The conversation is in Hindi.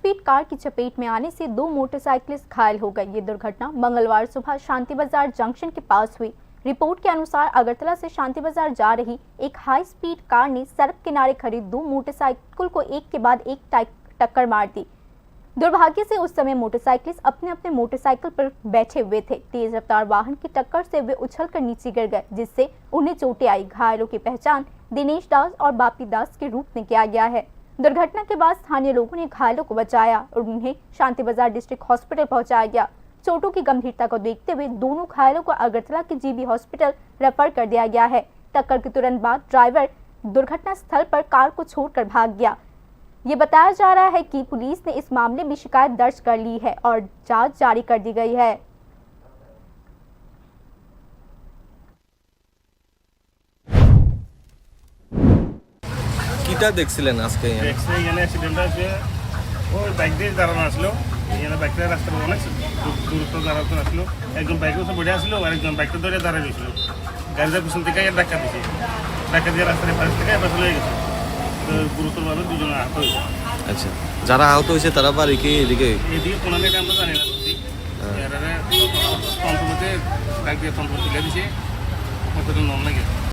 स्पीड कार की चपेट में आने से 2 मोटरसाइकिलिस्ट घायल हो गए। ये दुर्घटना मंगलवार सुबह शांति बाजार जंक्शन के पास हुई। रिपोर्ट के अनुसार अगरतला से शांति बाजार जा रही एक हाई स्पीड कार ने सड़क किनारे खड़ी 2 मोटरसाइकिल को एक के बाद एक टक्कर मार दी। दुर्भाग्य से उस समय मोटरसाइकिलिस्ट अपने अपने मोटरसाइकिल पर बैठे हुए थे। तेज रफ्तार वाहन की टक्कर से वे उछलकर नीचे गिर गए, जिससे उन्हें चोटें आई। घायलों की पहचान दिनेश दास और बापी दास के रूप में किया गया है। दुर्घटना के बाद स्थानीय लोगों ने घायलों को बचाया और उन्हें शांति बाजार डिस्ट्रिक्ट हॉस्पिटल पहुंचाया गया। चोटों की गंभीरता को देखते हुए दोनों घायलों को अगरतला के जीबी हॉस्पिटल रेफर कर दिया गया है। टक्कर के तुरंत बाद ड्राइवर दुर्घटना स्थल पर कार को छोड़कर भाग गया। ये बताया जा रहा है कि पुलिस ने इस मामले में शिकायत दर्ज कर ली है और जांच जारी कर दी गई है। কিটা দেখছিলেন আজকে এখানে অ্যাক্সিডেন্ট আছে ওই বাইক দিয়ে দাঁড়ানো আসলো এখানে বাইকটা রাস্তার অনেক দূরত্ব দাঁড়াতে আসলো একজন বাইকের উপরে বসে আসলো আর একজন বাইকটা ধরে দাঁড়িয়ে রয়েছিল গাড়িটা পিছন থেকে ধাক্কা দিয়েছে ধাক্কা দিয়ে রাস্তার পাশ থেকে এবার চলে গেছে তো গুরুতরভাবে দুজন আহত হয়েছে। আচ্ছা, যারা আহত হয়েছে তারা বাড়ি কি এদিকে কোনো জায়গায় আমরা জানি না তন্ত্রমতে বাইক দিয়ে তন্ত্র তুলে দিছে কতটা নম লাগে।